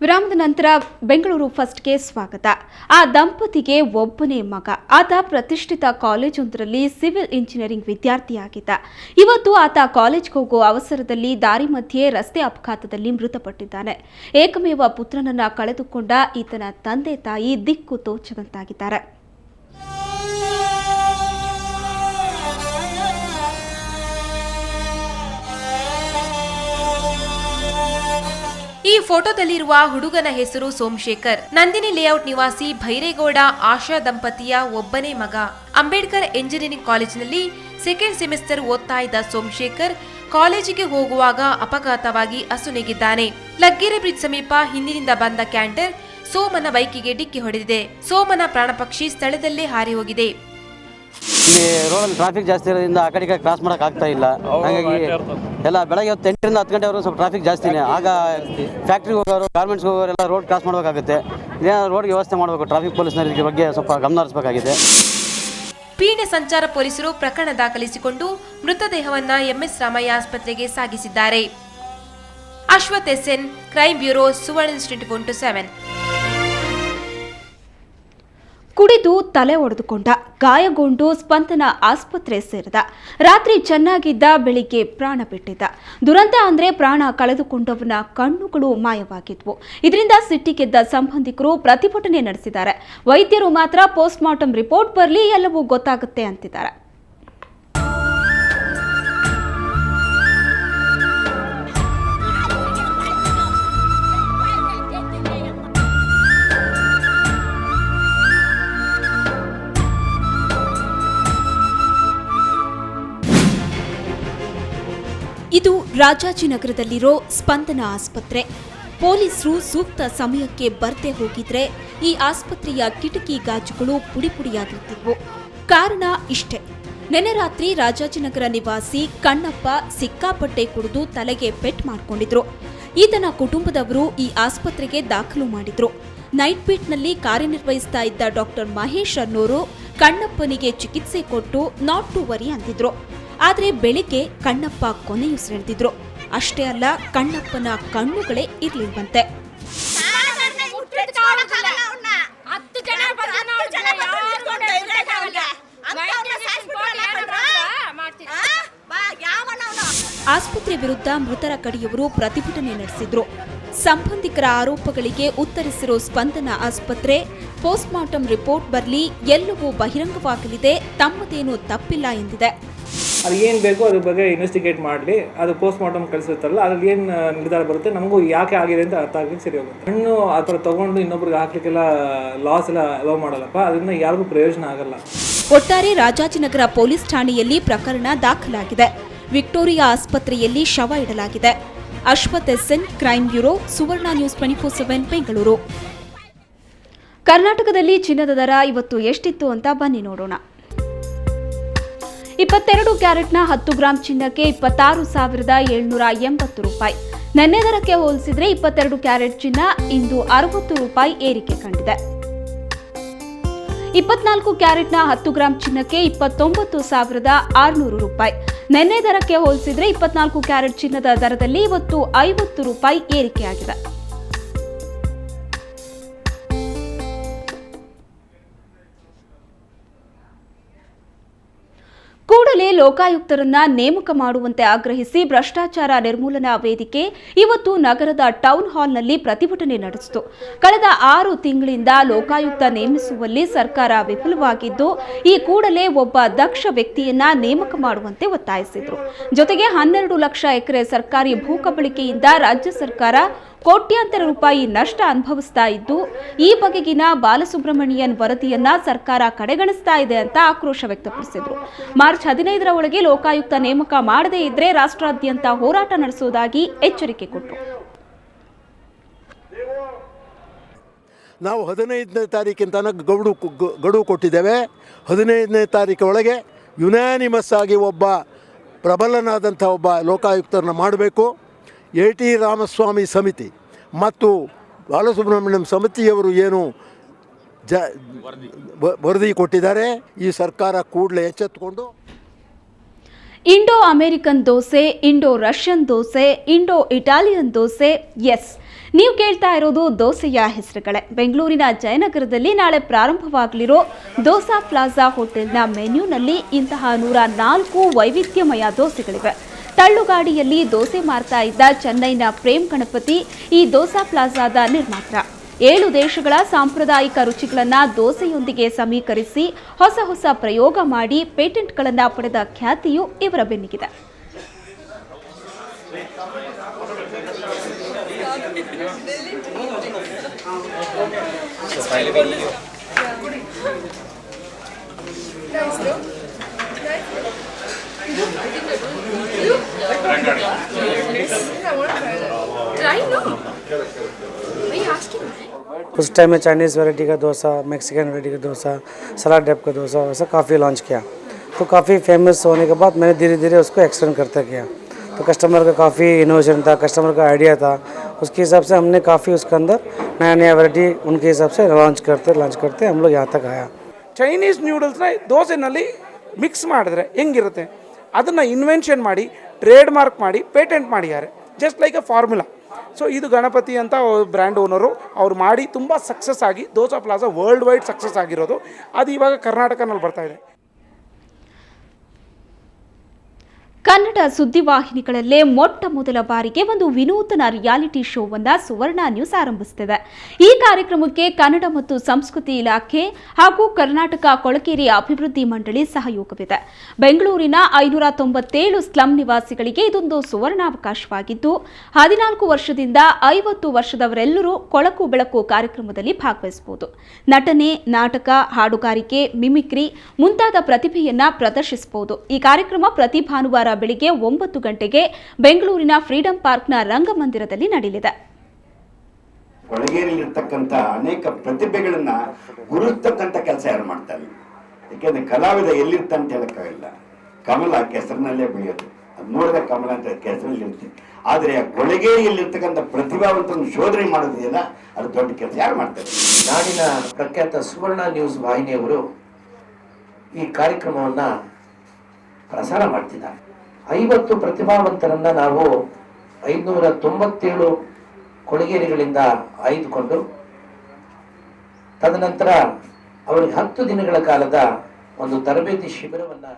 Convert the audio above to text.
ವಿರಾಮದ ನಂತರ ಬೆಂಗಳೂರು ಫಸ್ಟ್ಗೆ ಸ್ವಾಗತ. ಆ ದಂಪತಿಗೆ ಒಬ್ಬನೇ ಮಗ. ಆತ ಪ್ರತಿಷ್ಠಿತ ಕಾಲೇಜೊಂದರಲ್ಲಿ ಸಿವಿಲ್ ಇಂಜಿನಿಯರಿಂಗ್ ವಿದ್ಯಾರ್ಥಿಯಾಗಿದ್ದ. ಇವತ್ತು ಆತ ಕಾಲೇಜ್ಗೆ ಹೋಗೋ ಅವಸರದಲ್ಲಿ ದಾರಿ ಮಧ್ಯೆ ರಸ್ತೆ ಅಪಘಾತದಲ್ಲಿ ಮೃತಪಟ್ಟಿದ್ದಾನೆ. ಏಕಮೇವ ಪುತ್ರನನ್ನ ಕಳೆದುಕೊಂಡ ಈತನ ತಂದೆ ತಾಯಿ ದಿಕ್ಕು ತೋಚದಂತಾಗಿದ್ದಾರೆ. ಈ ಫೋಟೋದಲ್ಲಿರುವ ಹುಡುಗನ ಹೆಸರು ಸೋಮಶೇಖರ್. ನಂದಿನಿ ಲೇಔಟ್ ನಿವಾಸಿ ಭೈರೇಗೌಡ ಆಶಾ ದಂಪತಿಯ ಒಬ್ಬನೇ ಮಗ. ಅಂಬೇಡ್ಕರ್ ಎಂಜಿನಿಯರಿಂಗ್ ಕಾಲೇಜಿನಲ್ಲಿ ಸೆಕೆಂಡ್ ಸೆಮಿಸ್ಟರ್ ಓದ್ತಾ ಇದ್ದ ಸೋಮಶೇಖರ್ ಕಾಲೇಜಿಗೆ ಹೋಗುವಾಗ ಅಪಘಾತವಾಗಿ ಅಸುನೀಗಿದ್ದಾನೆ. ಲಗ್ಗೆರೆ ಬ್ರಿಡ್ಜ್ ಸಮೀಪ ಹಿಂದಿನಿಂದ ಬಂದ ಕ್ಯಾಂಟರ್ ಸೋಮನ ಬೈಕಿಗೆ ಡಿಕ್ಕಿ ಹೊಡೆದಿದೆ. ಸೋಮನ ಪ್ರಾಣಪಕ್ಷಿ ಸ್ಥಳದಲ್ಲೇ ಹಾರಿ ಹೋಗಿದೆ. ಇಲ್ಲಿ ರೋಡಲ್ಲಿ ಟ್ರಾಫಿಕ್ ಜಾಸ್ತಿ ಇರೋದ್ರಿಂದ ಆ ಕಡೆಗೆ ಕ್ರಾಸ್ ಮಾಡೋಕೆ ಆಗ್ತಾ ಇಲ್ಲ. ಹಾಗಾಗಿ ಎಲ್ಲ ಬೆಳಗ್ಗೆ 8ರಿಂದ 10 ಗಂಟೆವರೆಗೂ ಸ್ವಲ್ಪ ಟ್ರಾಫಿಕ್ ಜಾಸ್ತಿನೇ. ಆಗ ಫ್ಯಾಕ್ಟ್ರಿಗೆ ಹೋಗೋರು, ಗಾರ್ಮೆಂಟ್ಸ್ಗೆ ಹೋಗೋರೆಲ್ಲ ರೋಡ್ ಕ್ರಾಸ್ ಮಾಡಬೇಕಾಗುತ್ತೆ. ಇದೇ ರೋಡ್ಗೆ ವ್ಯವಸ್ಥೆ ಮಾಡಬೇಕು. ಟ್ರಾಫಿಕ್ ಪೊಲೀಸ್ನವ್ರ ಇದ್ರ ಬಗ್ಗೆ ಸ್ವಲ್ಪ ಗಮನ ಹರಿಸಬೇಕಾಗಿದೆ. ಪೀಣ್ಯ ಸಂಚಾರ ಪೊಲೀಸರು ಪ್ರಕರಣ ದಾಖಲಿಸಿಕೊಂಡು ಮೃತದೇಹವನ್ನ ಎಂಎಸ್ ರಾಮಯ್ಯ ಆಸ್ಪತ್ರೆಗೆ ಸಾಗಿಸಿದ್ದಾರೆ. ಅಶ್ವಥ್ ಎಸ್ಎನ್, ಕ್ರೈಮ್ ಬ್ಯೂರೋ, ಸುವರ್ಣ ನ್ಯೂಸ್ 24/7. ಕುಡಿದು ತಲೆ ಒಡೆದುಕೊಂಡ, ಗಾಯಗೊಂಡು ಸ್ಪಂದನ ಆಸ್ಪತ್ರೆ ಸೇರಿದ. ರಾತ್ರಿ ಚೆನ್ನಾಗಿದ್ದ, ಬೆಳಿಗ್ಗೆ ಪ್ರಾಣ ಬಿಟ್ಟಿದ್ದ. ದುರಂತ ಅಂದ್ರೆ ಪ್ರಾಣ ಕಳೆದುಕೊಂಡವನ ಕಣ್ಣುಗಳು ಮಾಯವಾಗಿದ್ವು. ಇದರಿಂದ ಸಿಟ್ಟಿಗೆದ್ದ ಸಂಬಂಧಿಕರು ಪ್ರತಿಭಟನೆ ನಡೆಸಿದ್ದಾರೆ. ವೈದ್ಯರು ಮಾತ್ರ ಪೋಸ್ಟ್ ಮಾರ್ಟಂ ರಿಪೋರ್ಟ್ ಬರಲಿ, ಎಲ್ಲವೂ ಗೊತ್ತಾಗುತ್ತೆ ಅಂತಿದ್ದಾರೆ. ಇದು ರಾಜಾಜಿನಗರದಲ್ಲಿರೋ ಸ್ಪಂದನ ಆಸ್ಪತ್ರೆ. ಪೊಲೀಸರು ಸೂಕ್ತ ಸಮಯಕ್ಕೆ ಬರ್ದೇ ಹೋಗಿದ್ರೆ ಈ ಆಸ್ಪತ್ರೆಯ ಕಿಟಕಿ ಗಾಜುಗಳು ಪುಡಿಪುಡಿಯಾಗಿರ್ತಿದ್ವು. ಕಾರಣ ಇಷ್ಟೇ. ನೆನ್ನೆ ರಾತ್ರಿ ರಾಜಾಜಿನಗರ ನಿವಾಸಿ ಕಣ್ಣಪ್ಪ ಸಿಕ್ಕಾಪಟ್ಟೆ ಕುಡಿದು ತಲೆಗೆ ಪೆಟ್ ಮಾಡಿಕೊಂಡಿದ್ರು. ಈತನ ಕುಟುಂಬದವರು ಈ ಆಸ್ಪತ್ರೆಗೆ ದಾಖಲು ಮಾಡಿದ್ರು. ನೈಟ್ ಬೀಟ್ನಲ್ಲಿ ಕಾರ್ಯನಿರ್ವಹಿಸ್ತಾ ಇದ್ದ ಡಾಕ್ಟರ್ ಮಹೇಶ್ ಅನ್ನೋರು ಕಣ್ಣಪ್ಪನಿಗೆ ಚಿಕಿತ್ಸೆ ಕೊಟ್ಟು ನಾಟ್ ಟು ವರಿ ಅಂತಿದ್ರು. ಆದರೆ ಬೆಳಿಗ್ಗೆ ಕಣ್ಣಪ್ಪ ಕೊನೆಯುಸಿರೆಳೆದಿದ್ರು. ಅಷ್ಟೇ ಅಲ್ಲ, ಕಣ್ಣಪ್ಪನ ಕಣ್ಣುಗಳೇ ಇರ್ಲಿಲ್ವಂತೆ. ಆಸ್ಪತ್ರೆ ವಿರುದ್ಧ ಮೃತರ ಕಡೆಯವರು ಪ್ರತಿಭಟನೆ ನಡೆಸಿದ್ರು. ಸಂಬಂಧಿಕರ ಆರೋಪಗಳಿಗೆ ಉತ್ತರಿಸಿರೋ ಸ್ಪಂದನ ಆಸ್ಪತ್ರೆ ಪೋಸ್ಟ್ ಮಾರ್ಟಂ ರಿಪೋರ್ಟ್ ಬರಲಿ, ಎಲ್ಲವೂ ಬಹಿರಂಗವಾಗಲಿದೆ, ತಮ್ಮದೇನೂ ತಪ್ಪಿಲ್ಲ ಎಂದಿದೆ. ಅದು ಏನು ಬೇಕೋ ಅದ್ರ ಬಗ್ಗೆ ಇನ್ವೆಸ್ಟಿಗೇಟ್ ಮಾಡಲಿ. ಅದು ಪೋಸ್ಟ್ ಮಾರ್ಟಮ್ ಕಳಿಸುತ್ತಲ್ಲ, ಅದ್ರಲ್ಲಿ ಏನು ನಿರ್ಧಾರ ಬರುತ್ತೆ, ನಮಗೂ ಯಾಕೆ ಆಗಿದೆ ಅಂತ ಅರ್ಥ ಆಗಲಿಕ್ಕೆ ಸರಿ ಹೋಗುತ್ತೆ. ಹಣ್ಣು ಆ ಥರ ತೊಗೊಂಡು ಇನ್ನೊಬ್ರಿಗೆ ಹಾಕ್ಲಿಕ್ಕೆಲ್ಲ ಲಾಸ್ ಎಲ್ಲ ಅಲೋ ಮಾಡಲ್ಲಪ್ಪ, ಅದರಿಂದ ಯಾರಿಗೂ ಪ್ರಯೋಜನ ಆಗಲ್ಲ. ಒಟ್ಟಾರೆ ರಾಜಾಜಿನಗರ ಪೊಲೀಸ್ ಠಾಣೆಯಲ್ಲಿ ಪ್ರಕರಣ ದಾಖಲಾಗಿದೆ. ವಿಕ್ಟೋರಿಯಾ ಆಸ್ಪತ್ರೆಯಲ್ಲಿ ಶವ ಇಡಲಾಗಿದೆ. ಅಶ್ವಥ್ ಎಸ್ಎನ್, ಕ್ರೈಮ್ ಬ್ಯೂರೋ, ಸುವರ್ಣ ನ್ಯೂಸ್ 24/7 ಬೆಂಗಳೂರು. ಕರ್ನಾಟಕದಲ್ಲಿ ಚಿನ್ನದ ದರ ಇವತ್ತು ಎಷ್ಟಿತ್ತು ಅಂತ ಬನ್ನಿ ನೋಡೋಣ. 22 ಕ್ಯಾರೆಟ್ನ 10 ಗ್ರಾಂ ಚಿನ್ನಕ್ಕೆ 26,780 ರೂಪಾಯಿ. ನೆನ್ನೆ ದರಕ್ಕೆ ಹೋಲಿಸಿದ್ರೆ 22 ಕ್ಯಾರೆಟ್ ಚಿನ್ನ ಇಂದು 60 ರೂಪಾಯಿ ಏರಿಕೆ ಕಂಡಿದೆ. 24 ಕ್ಯಾರೆಟ್ನ 10 ಗ್ರಾಂ ಚಿನ್ನಕ್ಕೆ 29,600 ರೂಪಾಯಿ. ನೆನ್ನೆ ದರಕ್ಕೆ ಹೋಲಿಸಿದ್ರೆ 24 ಕ್ಯಾರೆಟ್ ಚಿನ್ನದ ದರದಲ್ಲಿ ಇವತ್ತು 50 ರೂಪಾಯಿ ಏರಿಕೆಯಾಗಿದೆ. ಕೂಡಲೇ ಲೋಕಾಯುಕ್ತರನ್ನ ನೇಮಕ ಮಾಡುವಂತೆ ಆಗ್ರಹಿಸಿ ಭ್ರಷ್ಟಾಚಾರ ನಿರ್ಮೂಲನಾ ವೇದಿಕೆ ಇವತ್ತು ನಗರದ ಟೌನ್ ಹಾಲ್ನಲ್ಲಿ ಪ್ರತಿಭಟನೆ ನಡೆಸಿತು. ಕಳೆದ 6 ತಿಂಗಳಿಂದ ಲೋಕಾಯುಕ್ತ ನೇಮಿಸುವಲ್ಲಿ ಸರ್ಕಾರ ವಿಫಲವಾಗಿದ್ದು, ಈ ಕೂಡಲೇ ಒಬ್ಬ ದಕ್ಷ ವ್ಯಕ್ತಿಯನ್ನ ನೇಮಕ ಮಾಡುವಂತೆ ಒತ್ತಾಯಿಸಿದ್ರು. ಜೊತೆಗೆ 12 ಲಕ್ಷ ಎಕರೆ ಸರ್ಕಾರಿ ಭೂ ಕಬಳಿಕೆಯಿಂದ ರಾಜ್ಯ ಸರ್ಕಾರ ಕೋಟ್ಯಾಂತರ ರೂಪಾಯಿ ನಷ್ಟ ಅನುಭವಿಸ್ತಾ ಇದ್ದು, ಈ ಬಗೆಗಿನ ಬಾಲಸುಬ್ರಹ್ಮಣ್ಯನ್ ವರದಿಯನ್ನ ಸರ್ಕಾರ ಕಡೆಗಣಿಸ್ತಾ ಇದೆ ಅಂತ ಆಕ್ರೋಶ ವ್ಯಕ್ತಪಡಿಸಿದ್ರು. ಮಾರ್ಚ್ 15ರ ಒಳಗೆ ಲೋಕಾಯುಕ್ತ ನೇಮಕ ಮಾಡದೇ ಇದ್ರೆ ರಾಷ್ಟ್ರಾದ್ಯಂತ ಹೋರಾಟ ನಡೆಸುವುದಾಗಿ ಎಚ್ಚರಿಕೆ ಕೊಟ್ಟರು. ನಾವು 15ನೇ ತಾರೀಕಿನ ತನಕ ಗಡುವು ಕೊಟ್ಟಿದ್ದೇವೆ. 15ನೇ ತಾರೀಕು ಒಳಗೆ ಯುನಾನಿಮಸ್ ಆಗಿ ಒಬ್ಬ ಪ್ರಬಲನಾದಂಥ ಒಬ್ಬ ಲೋಕಾಯುಕ್ತರನ್ನ ಮಾಡಬೇಕು. ಎ.ಟಿ. ರಾಮಸ್ವಾಮಿ ಸಮಿತಿ ಮತ್ತು ಬಾಲಸುಬ್ರಹ್ಮಣ್ಯಂ ಸಮಿತಿಯವರು ಏನು ವರದಿ ಕೊಟ್ಟಿದ್ದಾರೆ, ಈ ಸರ್ಕಾರ ಕೂಡಲೇ ಎಚ್ಚೆತ್ತುಕೊಂಡು Indo American dosa, Indo Russian dosa, Indo Italian dosa, yes, ನೀವು ಕೇಳ್ತಾ ಇರೋದು ದೋಸೆಯ ಹೆಸರುಗಳೇ. ಬೆಂಗಳೂರಿನ ಜಯನಗರದಲ್ಲಿ ನಾಳೆ ಪ್ರಾರಂಭವಾಗಲಿರೋ ದೋಸಾ ಪ್ಲಾಜಾ ಹೋಟೆಲ್ನ ಮೆನ್ಯೂನಲ್ಲಿ ಇಂತಹ 104 ವೈವಿಧ್ಯಮಯ ದೋಸೆಗಳಿವೆ. ತಳ್ಳುಗಾಡಿಯಲ್ಲಿ ದೋಸೆ ಮಾರ್ತಾ ಇದ್ದ ಚೆನ್ನೈನ ಪ್ರೇಮ್ ಗಣಪತಿ ಈ ದೋಸಾ ಪ್ಲಾಜಾದ ನಿರ್ಮಾತ. 7 ದೇಶಗಳ ಸಾಂಪ್ರದಾಯಿಕ ರುಚಿಗಳನ್ನು ದೋಸೆಯೊಂದಿಗೆ ಸಮೀಕರಿಸಿ ಹೊಸ ಪ್ರಯೋಗ ಮಾಡಿ ಪೇಟೆಂಟ್ಗಳನ್ನು ಪಡೆದ ಖ್ಯಾತಿಯು ಇವರ ಬೆನ್ನಿಗಿದೆ. उस टाइम में चाइनीज़ वैरायटी का डोसा, मैक्सिकन वैरायटी का डोसा, सलाद टाइप का डोसा, वैसा काफ़ी लॉन्च किया. तो काफ़ी फेमस होने के बाद मैंने धीरे धीरे उसको एक्सटेंड करता गया. तो कस्टमर का काफ़ी इनोवेशन था, कस्टमर का आइडिया था, उसके हिसाब से हमने काफ़ी उसके अंदर नया वैरायटी उनके हिसाब से लॉन्च करते हम लोग यहाँ तक आया. ಚೈನೀಸ್ ನ್ಯೂಡಲ್ಸ್ನ ದೋಸೆನಲ್ಲಿ ಮಿಕ್ಸ್ ಮಾಡಿದ್ರೆ ಹೆಂಗಿರುತ್ತೆ ಅದನ್ನು ಇನ್ವೆನ್ಷನ್ ಮಾಡಿ ಟ್ರೇಡ್ ಮಾರ್ಕ್ ಮಾಡಿ ಪೇಟೆಂಟ್ ಮಾಡಿದ್ದಾರೆ, just like A formula. So ಇದು ಗಣಪತಿ ಅಂತ ಬ್ರ್ಯಾಂಡ್ ಓನರು ಅವ್ರು ಮಾಡಿ ತುಂಬ ಸಕ್ಸಸ್ ಆಗಿ dosa plaza world wide success ಆಗಿರೋದು. ಅದು ಇವಾಗ ಕರ್ನಾಟಕನಲ್ಲಿ ಬರ್ತಾ ಇದೆ. ಕನ್ನಡ ಸುದ್ದಿವಾಹಿನಿಗಳಲ್ಲೇ ಮೊಟ್ಟ ಮೊದಲ ಬಾರಿಗೆ ಒಂದು ವಿನೂತನ ರಿಯಾಲಿಟಿ ಶೋವನ್ನು ಸುವರ್ಣ ನ್ಯೂಸ್ ಆರಂಭಿಸುತ್ತಿದೆ. ಈ ಕಾರ್ಯಕ್ರಮಕ್ಕೆ ಕನ್ನಡ ಮತ್ತು ಸಂಸ್ಕೃತಿ ಇಲಾಖೆ ಹಾಗೂ ಕರ್ನಾಟಕ ಕೊಳಗೇರಿ ಅಭಿವೃದ್ಧಿ ಮಂಡಳಿ ಸಹಯೋಗವಿದೆ. ಬೆಂಗಳೂರಿನ 597 ಸ್ಲಂ ನಿವಾಸಿಗಳಿಗೆ ಇದೊಂದು ಸುವರ್ಣಾವಕಾಶವಾಗಿದ್ದು 14 ವರ್ಷದಿಂದ 50 ವರ್ಷದವರೆಲ್ಲರೂ ಕೊಳಕು ಬೆಳಕು ಕಾರ್ಯಕ್ರಮದಲ್ಲಿ ಭಾಗವಹಿಸಬಹುದು. ನಟನೆ, ನಾಟಕ, ಹಾಡುಗಾರಿಕೆ, ಮಿಮಿಕ್ರಿ ಮುಂತಾದ ಪ್ರತಿಭೆಯನ್ನ ಪ್ರದರ್ಶಿಸಬಹುದು. ಈ ಕಾರ್ಯಕ್ರಮ ಪ್ರತಿ ಭಾನುವಾರ ಬೆಳಿಗ್ಗೆ 9 ಗಂಟೆಗೆ ಬೆಂಗಳೂರಿನ ಫ್ರೀಡಂ ಪಾರ್ಕ್ನ ರಂಗಮಂದಿರದಲ್ಲಿ ನಡೆಯಲಿದೆ. ಕೊಳಗೇರಿಯಲ್ಲಿರ್ತಕ್ಕಂಥ ಅನೇಕ ಪ್ರತಿಭೆಗಳನ್ನ ಗುರುತಕ್ಕಂಥ ಕೆಲಸ ಯಾರು ಮಾಡ್ತಾರೆ? ಯಾಕೆಂದ್ರೆ ಕಲಾವಿದ ಎಲ್ಲಿರ್ತಾನೆ ಅಂತ ಹೇಳಕ್ಕಾಗಿಲ್ಲ. ಕಮಲ ಕೆಸರಿನಲ್ಲೇ ಬೆಳೆಯೋದು, ಅದು ನೋಡಿದ ಕಮಲ ಅಂತ ಕೆಸರಲ್ಲಿ ಇರುತ್ತೆ. ಆದರೆ ಆ ಕೊಳಗೇರಿಯಲ್ಲಿರ್ತಕ್ಕಂಥ ಪ್ರತಿಭಾವಂತರನ್ನು ಶೋಧನೆ ಮಾಡೋದಿದೆಯಲ್ಲ, ಅದು ದೊಡ್ಡ ಕೆಲಸ ಯಾರು ಮಾಡ್ತಾರೆ? ನಾಡಿನ ಪ್ರಖ್ಯಾತ ಸುವರ್ಣ ನ್ಯೂಸ್ ವಾಹಿನಿಯವರು ಈ ಕಾರ್ಯಕ್ರಮವನ್ನು ಪ್ರಸಾರ ಮಾಡ್ತಿದ್ದಾರೆ. 50 ಪ್ರತಿಭಾವಂತರನ್ನ ನಾವು 597 ಕೊಳಗೇರಿಗಳಿಂದ ಆಯ್ದುಕೊಂಡು ತದನಂತರ ಅವರಿಗೆ 10 ದಿನಗಳ ಕಾಲದ ಒಂದು ತರಬೇತಿ ಶಿಬಿರವನ್ನು